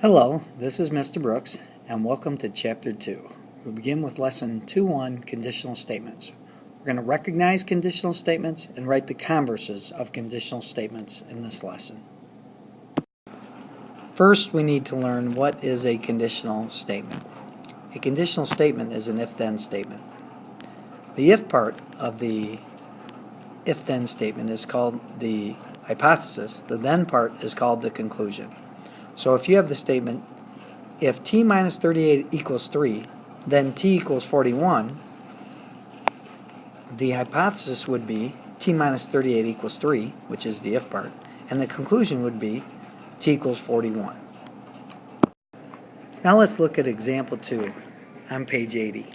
Hello, this is Mr. Brooks, and welcome to Chapter 2. We begin with Lesson 2.1, Conditional Statements. We're going to recognize conditional statements and write the converses of conditional statements in this lesson. First, we need to learn what is a conditional statement. A conditional statement is an if-then statement. The if part of the if-then statement is called the hypothesis. The then part is called the conclusion. So if you have the statement, if t minus 38 equals 3, then t equals 41, the hypothesis would be t minus 38 equals 3, which is the if part, and the conclusion would be t equals 41. Now let's look at example 2 on page 80.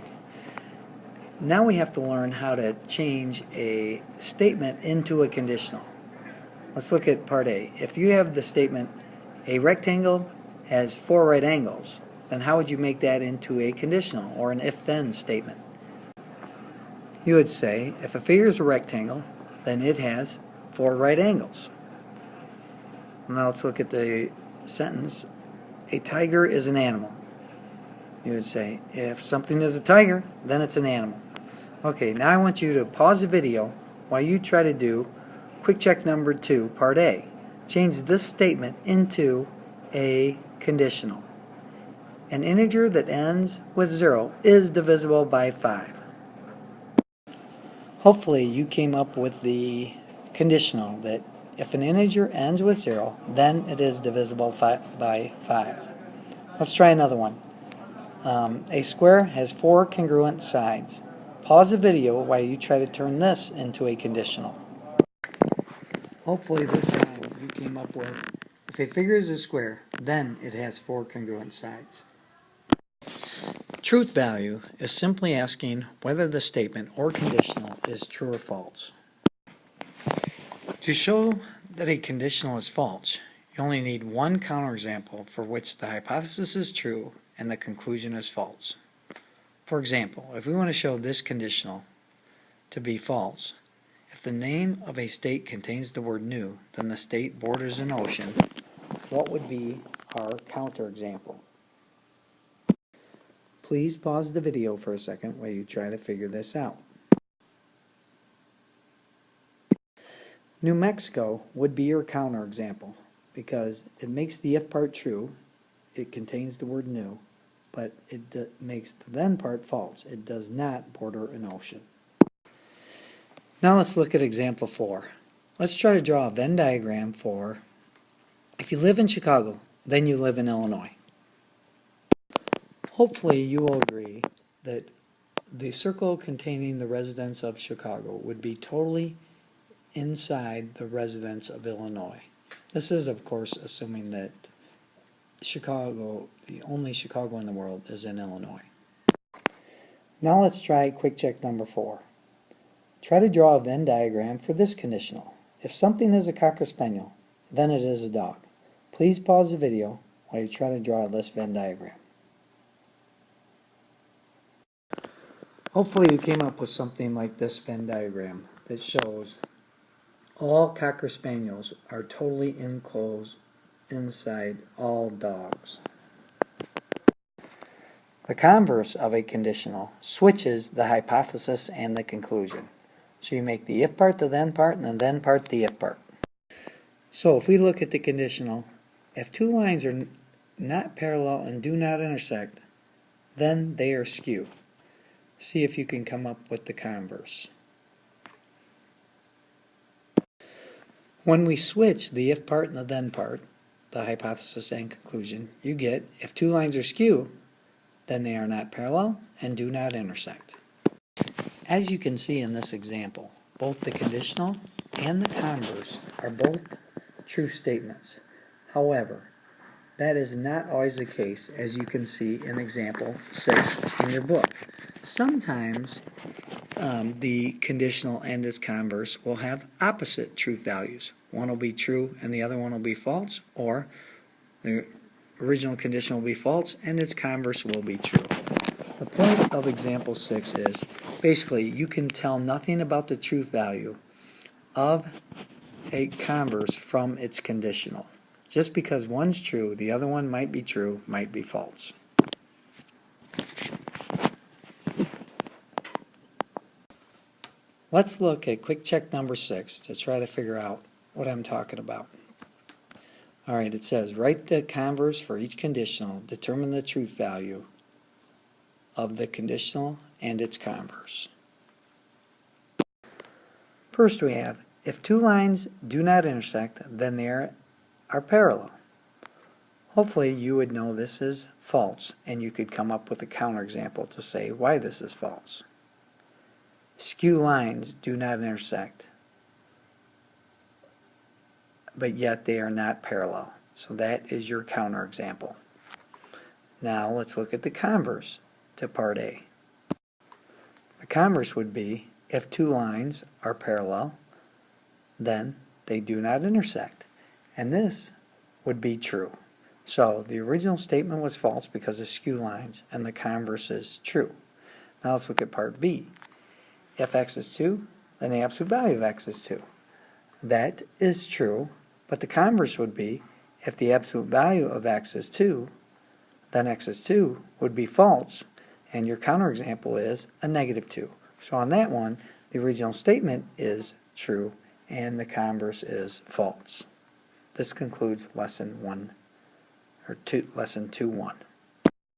Now we have to learn how to change a statement into a conditional. Let's look at part A. If you have the statement, a rectangle has 4 right angles, then how would you make that into a conditional or an if-then statement? You would say, if a figure is a rectangle, then it has 4 right angles. Now let's look at the sentence, a tiger is an animal. You would say, if something is a tiger, then it's an animal. Okay, now I want you to pause the video while you try to do quick check number 2, part A. Change this statement into a conditional. An integer that ends with 0 is divisible by 5. Hopefully you came up with the conditional that if an integer ends with 0, then it is divisible by 5. Let's try another one. A square has 4 congruent sides. Pause the video while you try to turn this into a conditional. Hopefully this time you came up with, if a figure is a square, then it has 4 congruent sides. Truth value is simply asking whether the statement or conditional is true or false. To show that a conditional is false, you only need one counterexample for which the hypothesis is true and the conclusion is false. For example, if we want to show this conditional to be false, if the name of a state contains the word new, then the state borders an ocean. What would be our counterexample? Please pause the video for a second while you try to figure this out. New Mexico would be your counterexample because it makes the if part true, it contains the word new, but it makes the then part false. It does not border an ocean. Now let's look at example 4. Let's try to draw a Venn diagram for if you live in Chicago, then you live in Illinois. Hopefully you will agree that the circle containing the residents of Chicago would be totally inside the residents of Illinois. This is, of course, assuming that Chicago, the only Chicago in the world, is in Illinois. Now let's try quick check number 4. Try to draw a Venn diagram for this conditional. If something is a Cocker Spaniel, then it is a dog. Please pause the video while you try to draw this Venn diagram. Hopefully you came up with something like this Venn diagram that shows all Cocker Spaniels are totally enclosed inside all dogs. The converse of a conditional switches the hypothesis and the conclusion. So you make the if part the then part and the then part the if part. So if we look at the conditional, if two lines are not parallel and do not intersect, then they are skew. See if you can come up with the converse. When we switch the if part and the then part, the hypothesis and conclusion, you get if two lines are skew, then they are not parallel and do not intersect. As you can see in this example, both the conditional and the converse are both true statements. However, that is not always the case, as you can see in example 6 in your book. Sometimes the conditional and its converse will have opposite truth values. One will be true and the other one will be false, or the original condition will be false and its converse will be true. The point of example 6 is basically you can tell nothing about the truth value of a converse from its conditional. Just because one's true, the other one might be true, might be false. Let's look at quick check number 6 to try to figure out what I'm talking about. Alright, it says write the converse for each conditional, determine the truth value of the conditional and its converse. First we have, if two lines do not intersect, then they are parallel. Hopefully you would know this is false, and you could come up with a counterexample to say why this is false. Skew lines do not intersect, but yet they are not parallel. So that is your counterexample. Now let's look at the converse to part A. The converse would be, if two lines are parallel, then they do not intersect. And this would be true. So the original statement was false because of skew lines, and the converse is true. Now let's look at part B. If x is 2, then the absolute value of x is 2. That is true, but the converse would be, if the absolute value of x is 2, then x is 2 would be false, and your counterexample is a negative 2. So on that one, the original statement is true, and the converse is false. This concludes lesson 2.1.